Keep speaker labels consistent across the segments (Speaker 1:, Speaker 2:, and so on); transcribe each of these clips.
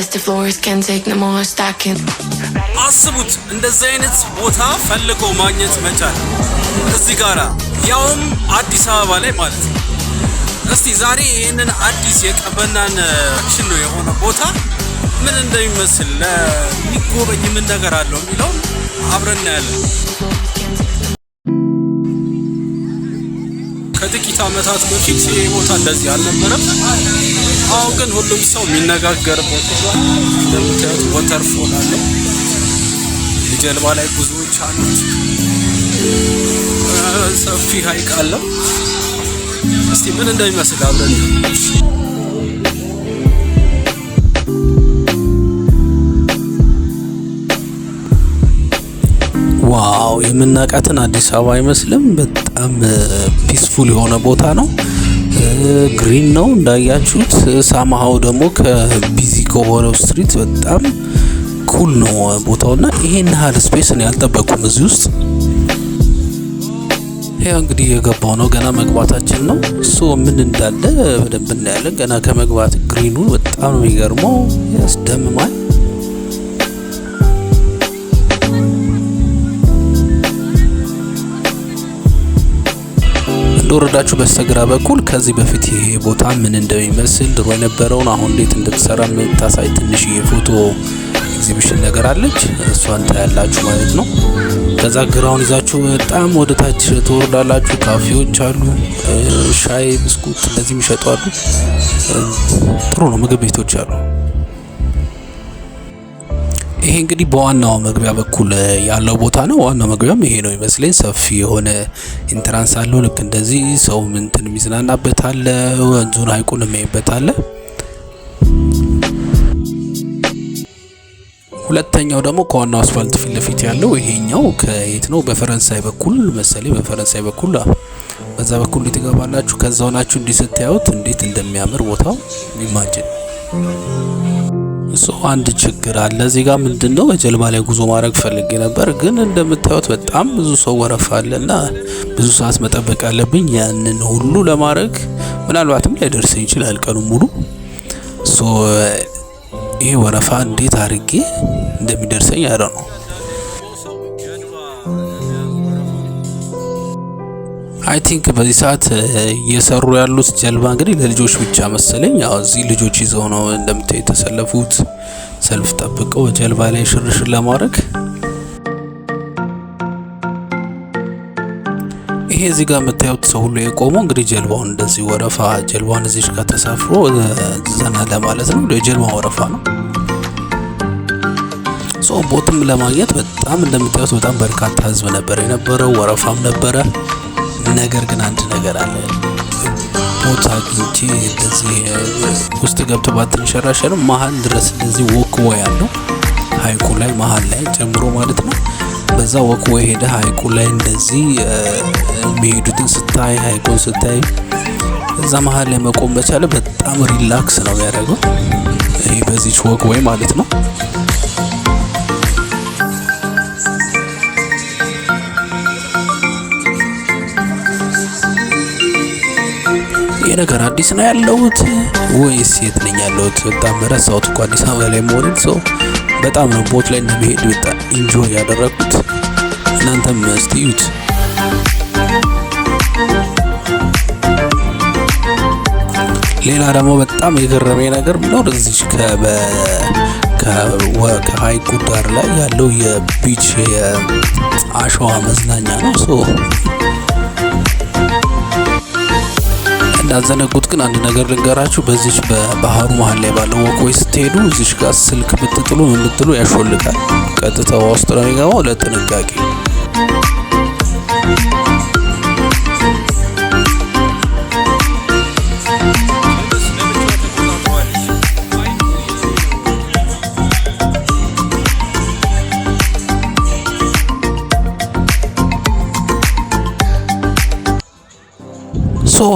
Speaker 1: dusty floors can't take no more stacking.
Speaker 2: አስቡት እንደዚህ አይነት ቦታ ፈልጎ ማግኘት መቻል እዚህ ጋራ ያውም አዲስ አበባ ላይ ማለት ነው። እስቲ ዛሬ ይሄንን አዲስ የቀበናን አክሽን ነው የሆነ ቦታ ምን እንደሚመስል ለሚጎበኝ ምን ነገር አለው የሚለው አብረን እናያለን። ከጥቂት ዓመታት በፊት ይሄ ቦታ እንደዚህ አልነበረም። አሁን ግን ሁሉም ሰው የሚነጋገርበት እንደምታዩት ወተርፎል አለ። ጀልባ ላይ ብዙዎች አሉት። ሰፊ ሐይቅ አለ። እስቲ ምን እንደሚመስል አብረን ዋው የምናውቃትን አዲስ አበባ አይመስልም። በጣም ፒስፉል የሆነ ቦታ ነው። ግሪን ነው እንዳያችሁት። ሳማሃው ደግሞ ከቢዚ ከሆነው ስትሪት በጣም ኩል ነው ቦታውና ይሄን ያህል ስፔስ ነው ያልጠበቁም እዚህ ውስጥ። ይሄ እንግዲህ የገባው ነው ገና መግባታችን ነው። ምን እንዳለ በደንብ እናያለን ገና ከመግባት። ግሪኑ በጣም ነው የሚገርመው፣ ያስደምማል። እንደወረዳችሁ በስተግራ በኩል ከዚህ በፊት ይሄ ቦታ ምን እንደሚመስል ድሮ የነበረውን አሁን እንዴት እንደተሰራ የምታሳይ ትንሽ የፎቶ ኤግዚቢሽን ነገር አለች። እሷን ታያላችሁ ማለት ነው። ከዛ ግራውን ይዛችሁ በጣም ወደ ታች ትወርዳላችሁ። ካፌዎች አሉ፣ ሻይ፣ ብስኩት እንደዚህ የሚሸጡ አሉ። ጥሩ ነው። ምግብ ቤቶች አሉ። ይሄ እንግዲህ በዋናው መግቢያ በኩል ያለው ቦታ ነው። ዋናው መግቢያም ይሄ ነው ይመስለኝ። ሰፊ የሆነ ኢንትራንስ አለው። ልክ እንደዚህ ሰው እንትን የሚዝናናበት አለ። ወንዙን ሐይቁን የሚያይበት አለ። ሁለተኛው ደግሞ ከዋናው አስፋልት ፊት ለፊት ያለው ይሄኛው ከየት ነው? በፈረንሳይ በኩል መሰለኝ። በፈረንሳይ በኩል በዛ በኩል ትገባላችሁ። ከዛው ናችሁ እንዲህ ስታዩት እንዴት እንደሚያምር ቦታው ኢማጂን። አንድ ችግር አለ እዚህ ጋር ምንድነው? በጀልባ ላይ ጉዞ ማድረግ ፈልጌ ነበር፣ ግን እንደምታዩት በጣም ብዙ ሰው ወረፋ አለና ብዙ ሰዓት መጠበቅ አለብኝ። ያንን ሁሉ ለማድረግ ምናልባትም ላይደርሰኝ ይችላል ቀኑ ሙሉ። ይሄ ወረፋ እንዴት አድርጌ እንደሚደርሰኝ አይደል ነው። አይ ቲንክ በዚህ ሰዓት እየሰሩ ያሉት ጀልባ እንግዲህ ለልጆች ብቻ መሰለኝ። ያው እዚህ ልጆች ይዘው ነው እንደምታዩ የተሰለፉት ሰልፍ ጠብቀው ጀልባ ላይ ሽርሽር ለማድረግ። ይሄ እዚህ ጋር የምታዩት ሰው ሁሉ የቆመው እንግዲህ ጀልባውን እንደዚህ ወረፋ ጀልባውን እዚህ ጋር ተሳፍሮ ዘና ለማለት ነው። የጀልባ ወረፋ ነው። ቦትም ለማግኘት በጣም እንደምታዩት በጣም በርካታ ህዝብ ነበር የነበረው፣ ወረፋም ነበረ። ነገር ግን አንድ ነገር አለ። ቦታ አግኝቼ እንደዚህ ውስጥ ገብቶ ባትንሸራሸር መሀል ድረስ እንደዚህ ወክወይ ያለው ሐይቁ ላይ መሀል ላይ ጨምሮ ማለት ነው። በዛ ወክወይ ሄደ ሐይቁ ላይ እንደዚህ የሚሄዱትን ስታይ ሐይቁን ስታይ እዛ መሀል ላይ መቆም በቻለ በጣም ሪላክስ ነው የሚያደርገው። ይሄ በዚህ ወክወይ ማለት ነው። ነገር አዲስ ነው ያለሁት ወይስ የት ነኝ ያለሁት? በጣም ረሳሁት እኮ አዲስ አበባ ላይ መሆኔን። በጣም ነው ቦት ላይ እንደሚሄድ በጣም ኢንጆይ ያደረኩት። እናንተም እስቲ እዩት። ሌላ ደግሞ በጣም የገረመኝ ነገር ቢኖር እዚህ ከሐይቁ ዳር ላይ ያለው የቢች የአሸዋ መዝናኛ ነው። እንዳዘነጉት ግን አንድ ነገር ልንገራችሁ። በዚች በባህሩ መሀል ላይ ባለው ወክወይ ስትሄዱ እዚች ጋር ስልክ ብትጥሉ የምትጥሉ ያሾልካል። ቀጥታ ውስጥ ነው የሚገባው ለጥንቃቄ።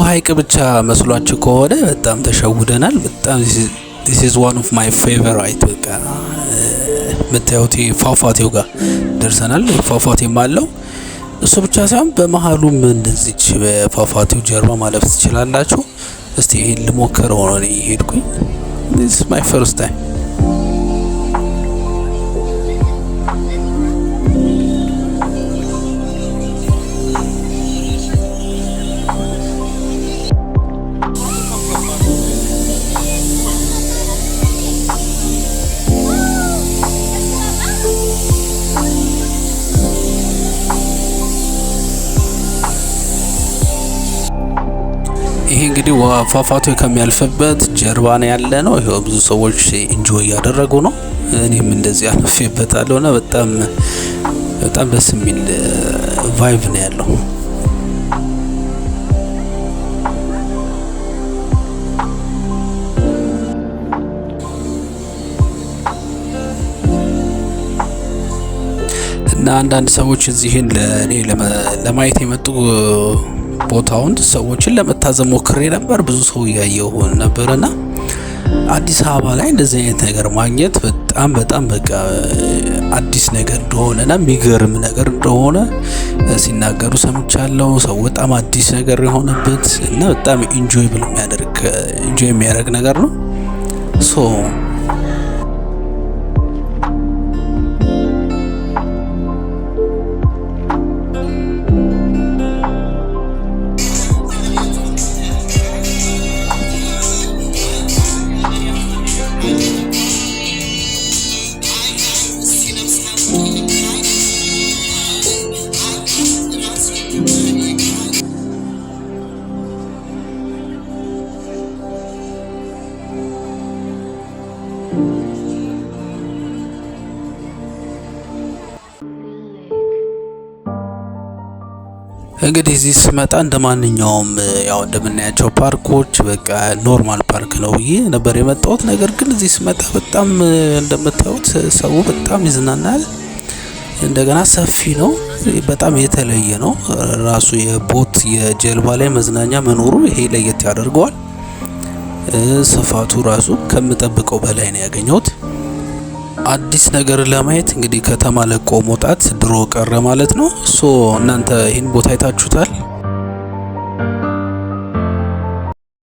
Speaker 2: ሐይቅ ብቻ መስሏችሁ ከሆነ በጣም ተሸውደናል። በጣም this is one of my favorite በቃ መታየት ፏፏቴው ጋር ደርሰናል። ፏፏቴም አለው። እሱ ብቻ ሳይሆን በመሃሉም እንደዚህ በፏፏቴው ጀርባ ማለፍ ትችላላችሁ። እስቲ ይሄን ልሞክረው ነው ሄድኩኝ። this is my first time እንግዲህ ፏፏቴ ከሚያልፍበት ጀርባ ነው ያለ ነው። ይሄው ብዙ ሰዎች ኢንጆይ እያደረጉ ነው። እኔም እንደዚህ አልፌበታለሁ እና በጣም ደስ የሚል ቫይብ ነው ያለው። እና አንዳንድ ሰዎች እዚህን ለማየት የመጡ ቦታውን ሰዎችን ለመታዘብ ሞክሬ ነበር። ብዙ ሰው እያየሁ ነበርና አዲስ አበባ ላይ እንደዚህ አይነት ነገር ማግኘት በጣም በቃ አዲስ ነገር እንደሆነና የሚገርም ነገር እንደሆነ ሲናገሩ ሰምቻለሁ። ሰው በጣም አዲስ ነገር የሆነበት እና በጣም ኢንጆይ የሚያደርግ ነገር ነው። እንግዲህ እዚህ ስመጣ እንደማንኛውም ያው እንደምናያቸው ፓርኮች በቃ ኖርማል ፓርክ ነው ብዬ ነበር የመጣሁት። ነገር ግን እዚህ ስመጣ በጣም እንደምታዩት ሰው በጣም ይዝናናል። እንደገና ሰፊ ነው፣ በጣም የተለየ ነው። ራሱ የጀልባ ላይ መዝናኛ መኖሩ ይሄ ለየት ያደርገዋል። ስፋቱ ራሱ ከምጠብቀው በላይ ነው ያገኘሁት። አዲስ ነገር ለማየት እንግዲህ ከተማ ለቆ መውጣት ድሮ ቀረ ማለት ነው። እናንተ ይህን ቦታ አይታችሁታል?